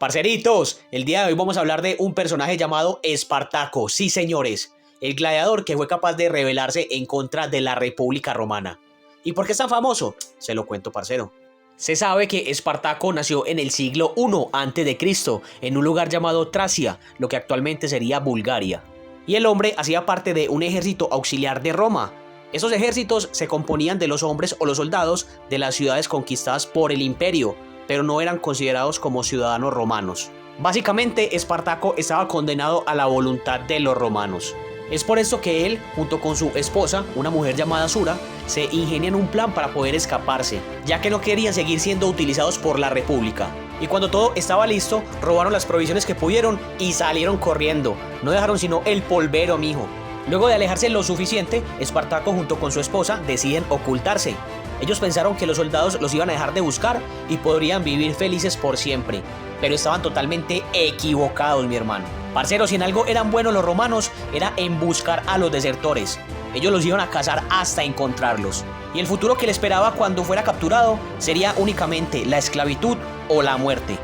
Parceritos, el día de hoy vamos a hablar de un personaje llamado Espartaco, sí señores, el gladiador que fue capaz de rebelarse en contra de la República Romana. ¿Y por qué es tan famoso? Se lo cuento, parcero. Se sabe que Espartaco nació en el siglo I a.C., en un lugar llamado Tracia, lo que actualmente sería Bulgaria. Y el hombre hacía parte de un ejército auxiliar de Roma. Esos ejércitos se componían de los hombres o los soldados de las ciudades conquistadas por el imperio, pero no eran considerados como ciudadanos romanos. Básicamente, Espartaco estaba condenado a la voluntad de los romanos. Es por esto que él, junto con su esposa, una mujer llamada Sura, se ingenian un plan para poder escaparse, ya que no querían seguir siendo utilizados por la República. Y cuando todo estaba listo, robaron las provisiones que pudieron y salieron corriendo. No dejaron sino el polvero, mijo. Luego de alejarse lo suficiente, Espartaco junto con su esposa deciden ocultarse. Ellos pensaron que los soldados los iban a dejar de buscar y podrían vivir felices por siempre. Pero estaban totalmente equivocados, mi hermano. Parceros, si en algo eran buenos los romanos, era en buscar a los desertores. Ellos los iban a cazar hasta encontrarlos. Y el futuro que le esperaba cuando fuera capturado sería únicamente la esclavitud o la muerte.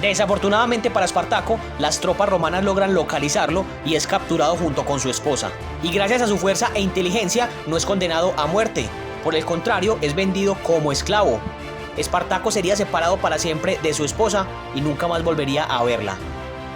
Desafortunadamente para Espartaco, las tropas romanas logran localizarlo y es capturado junto con su esposa. Y gracias a su fuerza e inteligencia no es condenado a muerte. Por el contrario, es vendido como esclavo. Espartaco sería separado para siempre de su esposa y nunca más volvería a verla.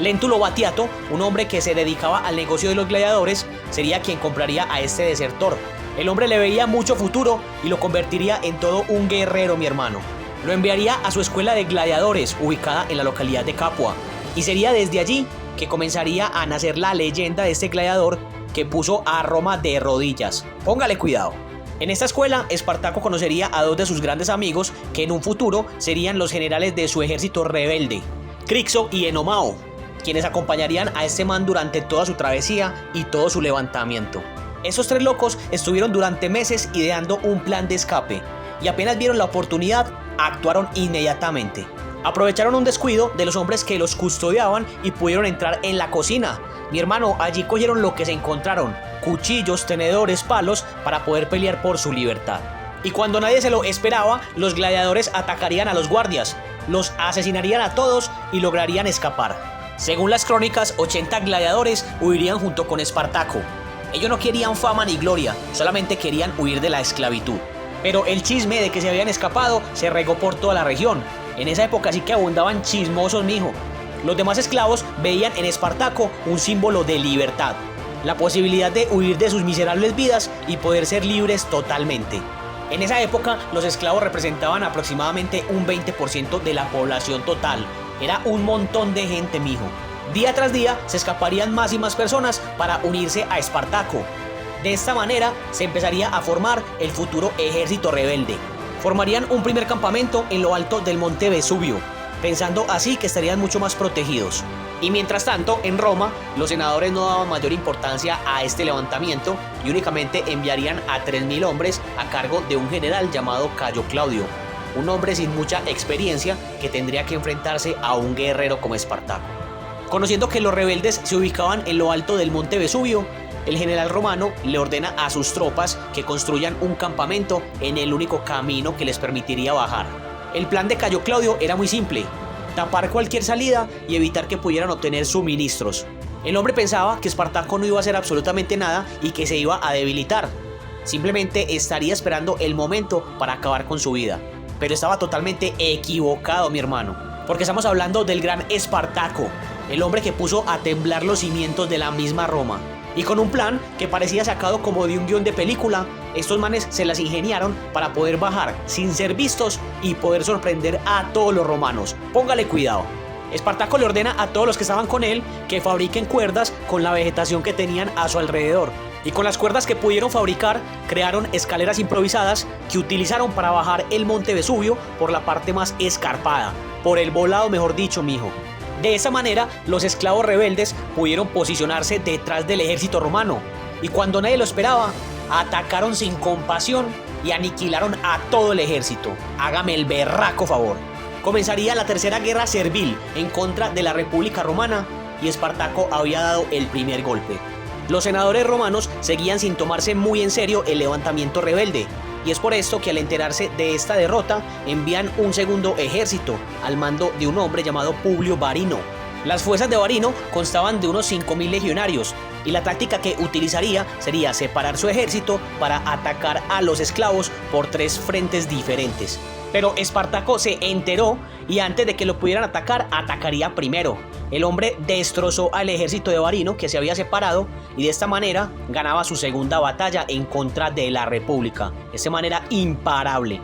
Léntulo Batiato, un hombre que se dedicaba al negocio de los gladiadores, sería quien compraría a este desertor. El hombre le veía mucho futuro y lo convertiría en todo un guerrero, mi hermano. Lo enviaría a su escuela de gladiadores, ubicada en la localidad de Capua. Y sería desde allí que comenzaría a nacer la leyenda de este gladiador que puso a Roma de rodillas. Póngale cuidado. En esta escuela, Espartaco conocería a dos de sus grandes amigos que en un futuro serían los generales de su ejército rebelde, Crixo y Enomao, quienes acompañarían a este man durante toda su travesía y todo su levantamiento. Esos tres locos estuvieron durante meses ideando un plan de escape y apenas vieron la oportunidad, actuaron inmediatamente. Aprovecharon un descuido de los hombres que los custodiaban y pudieron entrar en la cocina. Mi hermano, allí cogieron lo que se encontraron: cuchillos, tenedores, palos, para poder pelear por su libertad. Y cuando nadie se lo esperaba, los gladiadores atacarían a los guardias, los asesinarían a todos y lograrían escapar. Según las crónicas, 80 gladiadores huirían junto con Espartaco. Ellos no querían fama ni gloria, solamente querían huir de la esclavitud. Pero el chisme de que se habían escapado se regó por toda la región. En esa época sí que abundaban chismosos, mijo. Los demás esclavos veían en Espartaco un símbolo de libertad, la posibilidad de huir de sus miserables vidas y poder ser libres totalmente. En esa época, los esclavos representaban aproximadamente un 20% de la población total. Era un montón de gente, mijo. Día tras día se escaparían más y más personas para unirse a Espartaco. De esta manera se empezaría a formar el futuro ejército rebelde. Formarían un primer campamento en lo alto del monte Vesubio, pensando así que estarían mucho más protegidos. Y mientras tanto, en Roma, los senadores no daban mayor importancia a este levantamiento y únicamente enviarían a 3.000 hombres a cargo de un general llamado Cayo Claudio, un hombre sin mucha experiencia que tendría que enfrentarse a un guerrero como Espartaco. Conociendo que los rebeldes se ubicaban en lo alto del monte Vesubio, el general romano le ordena a sus tropas que construyan un campamento en el único camino que les permitiría bajar. El plan de Cayo Claudio era muy simple: tapar cualquier salida y evitar que pudieran obtener suministros. El hombre pensaba que Espartaco no iba a hacer absolutamente nada y que se iba a debilitar. Simplemente estaría esperando el momento para acabar con su vida. Pero estaba totalmente equivocado, mi hermano, porque estamos hablando del gran Espartaco, el hombre que puso a temblar los cimientos de la misma Roma. Y con un plan que parecía sacado como de un guión de película, estos manes se las ingeniaron para poder bajar sin ser vistos y poder sorprender a todos los romanos. Póngale cuidado. Espartaco le ordena a todos los que estaban con él que fabriquen cuerdas con la vegetación que tenían a su alrededor. Y con las cuerdas que pudieron fabricar, crearon escaleras improvisadas que utilizaron para bajar el monte Vesubio por la parte más escarpada, por el volado, mejor dicho, mijo. De esa manera, los esclavos rebeldes pudieron posicionarse detrás del ejército romano y cuando nadie lo esperaba, atacaron sin compasión y aniquilaron a todo el ejército. Hágame el berraco favor. Comenzaría la tercera guerra servil en contra de la República Romana y Espartaco había dado el primer golpe. Los senadores romanos seguían sin tomarse muy en serio el levantamiento rebelde. y es por esto que al enterarse de esta derrota envían un segundo ejército al mando de un hombre llamado Publio Varino. Las fuerzas de Varino constaban de unos 5.000 legionarios y la táctica que utilizaría sería separar su ejército para atacar a los esclavos por 3 frentes diferentes. Pero Espartaco se enteró y antes de que lo pudieran atacar, atacaría primero. El hombre destrozó al ejército de Varino que se había separado y de esta manera ganaba su segunda batalla en contra de la República, de esta manera imparable.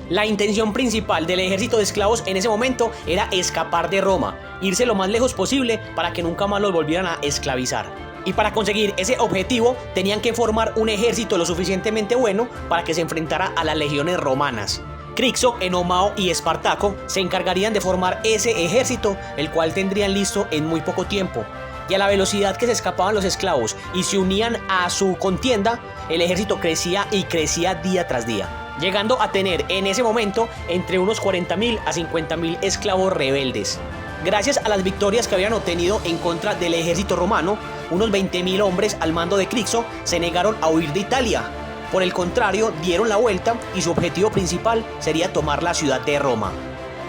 La intención principal del ejército de esclavos en ese momento era escapar de Roma, irse lo más lejos posible para que nunca más los volvieran a esclavizar. Y para conseguir ese objetivo tenían que formar un ejército lo suficientemente bueno para que se enfrentara a las legiones romanas. Crixo, Enomao y Espartaco se encargarían de formar ese ejército, el cual tendrían listo en muy poco tiempo. Y a la velocidad que se escapaban los esclavos y se unían a su contienda, el ejército crecía y crecía día tras día, llegando a tener en ese momento entre unos 40.000 a 50.000 esclavos rebeldes. Gracias a las victorias que habían obtenido en contra del ejército romano, unos 20.000 hombres al mando de Crixo se negaron a huir de Italia. Por el contrario, dieron la vuelta y su objetivo principal sería tomar la ciudad de Roma.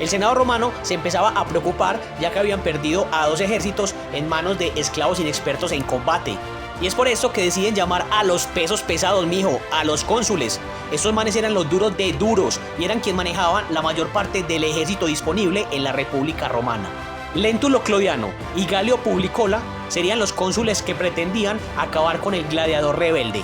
El Senado romano se empezaba a preocupar ya que habían perdido a 2 ejércitos en manos de esclavos inexpertos en combate. Y es por eso que deciden llamar a los pesos pesados, mijo, a los cónsules. Estos manes eran los duros de duros y eran quienes manejaban la mayor parte del ejército disponible en la República Romana. Lentulio Clodiano y Galio Publicola serían los cónsules que pretendían acabar con el gladiador rebelde.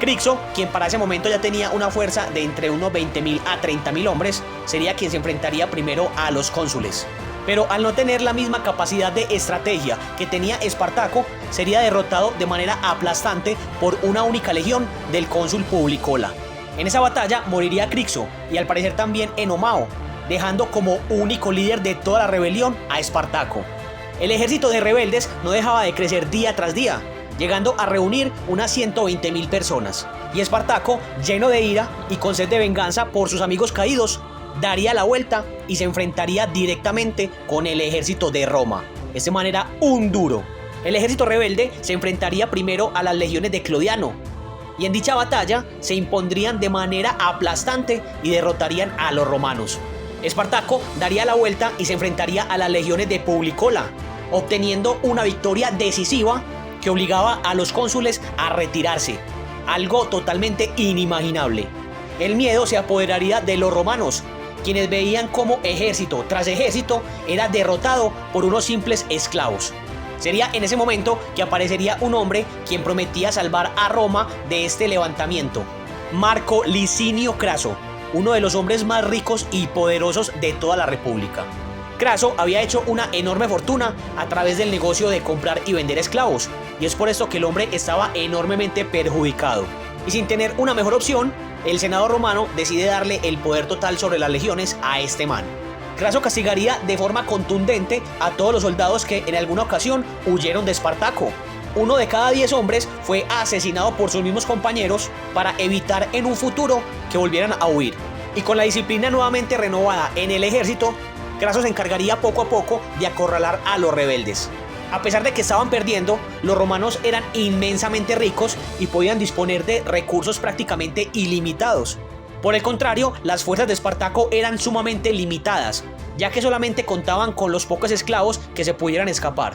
Crixo, quien para ese momento ya tenía una fuerza de entre unos 20.000 a 30.000 hombres, sería quien se enfrentaría primero a los cónsules. Pero al no tener la misma capacidad de estrategia que tenía Espartaco, sería derrotado de manera aplastante por una única legión del cónsul Publicola. En esa batalla moriría Crixo y al parecer también Enomao, dejando como único líder de toda la rebelión a Espartaco. El ejército de rebeldes no dejaba de crecer día tras día, llegando a reunir unas 120.000 personas. Y Espartaco, lleno de ira y con sed de venganza por sus amigos caídos, daría la vuelta y se enfrentaría directamente con el ejército de Roma. De esta manera, un duro. El ejército rebelde se enfrentaría primero a las legiones de Clodiano, y en dicha batalla se impondrían de manera aplastante y derrotarían a los romanos. Espartaco daría la vuelta y se enfrentaría a las legiones de Publicola, obteniendo una victoria decisiva que obligaba a los cónsules a retirarse, algo totalmente inimaginable. El miedo se apoderaría de los romanos, quienes veían cómo ejército tras ejército era derrotado por unos simples esclavos. Sería en ese momento que aparecería un hombre quien prometía salvar a Roma de este levantamiento: Marco Licinio Craso, uno de los hombres más ricos y poderosos de toda la República. Craso había hecho una enorme fortuna a través del negocio de comprar y vender esclavos, y es por esto que el hombre estaba enormemente perjudicado. Y sin tener una mejor opción, el Senado romano decide darle el poder total sobre las legiones a este man. Craso castigaría de forma contundente a todos los soldados que en alguna ocasión huyeron de Espartaco. 1 de cada 10 hombres fue asesinado por sus mismos compañeros para evitar en un futuro que volvieran a huir. Y con la disciplina nuevamente renovada en el ejército, Craso se encargaría poco a poco de acorralar a los rebeldes. A pesar de que estaban perdiendo, los romanos eran inmensamente ricos y podían disponer de recursos prácticamente ilimitados. Por el contrario, las fuerzas de Espartaco eran sumamente limitadas, ya que solamente contaban con los pocos esclavos que se pudieran escapar.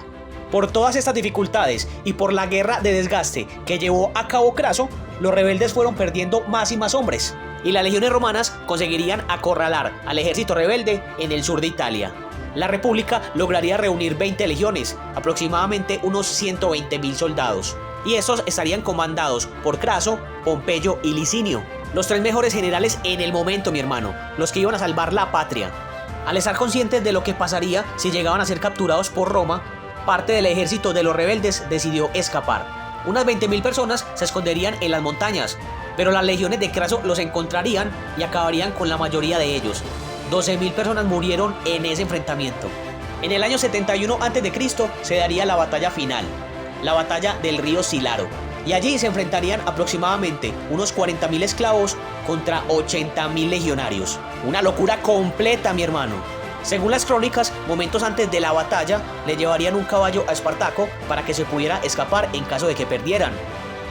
Por todas estas dificultades y por la guerra de desgaste que llevó a cabo Craso, los rebeldes fueron perdiendo más y más hombres, y las legiones romanas conseguirían acorralar al ejército rebelde en el sur de Italia. La República lograría reunir 20 legiones, aproximadamente unos 120.000 soldados, y estos estarían comandados por Craso, Pompeyo y Licinio, los 3 mejores generales en el momento, mi hermano, los que iban a salvar la patria. Al estar conscientes de lo que pasaría si llegaban a ser capturados por Roma, parte del ejército de los rebeldes decidió escapar. Unas 20.000 personas se esconderían en las montañas, pero las legiones de Craso los encontrarían y acabarían con la mayoría de ellos. 12.000 personas murieron en ese enfrentamiento. En el año 71 a.C. se daría la batalla final, la batalla del río Silaro, y allí se enfrentarían aproximadamente unos 40.000 esclavos contra 80.000 legionarios. Una locura completa, mi hermano. Según las crónicas, momentos antes de la batalla le llevarían un caballo a Espartaco para que se pudiera escapar en caso de que perdieran.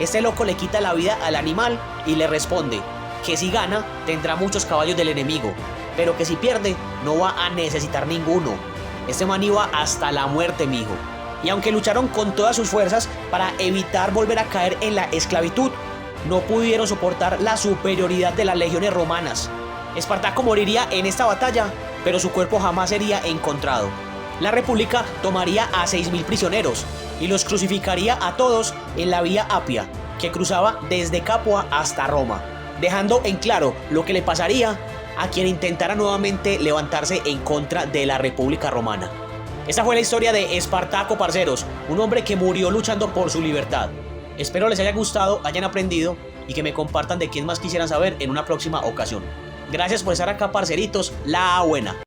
Este loco le quita la vida al animal y le responde: que si gana tendrá muchos caballos del enemigo, pero que si pierde no va a necesitar ninguno. Este man iba hasta la muerte, mijo. Y aunque lucharon con todas sus fuerzas para evitar volver a caer en la esclavitud, no pudieron soportar la superioridad de las legiones romanas. Espartaco moriría en esta batalla, pero su cuerpo jamás sería encontrado. La República tomaría a 6.000 prisioneros y los crucificaría a todos en la vía Apia, que cruzaba desde Capua hasta Roma, dejando en claro lo que le pasaría a quien intentara nuevamente levantarse en contra de la República Romana. Esta fue la historia de Espartaco, parceros, un hombre que murió luchando por su libertad. Espero les haya gustado, hayan aprendido y que me compartan de quién más quisieran saber en una próxima ocasión. Gracias por estar acá, parceritos, la buena.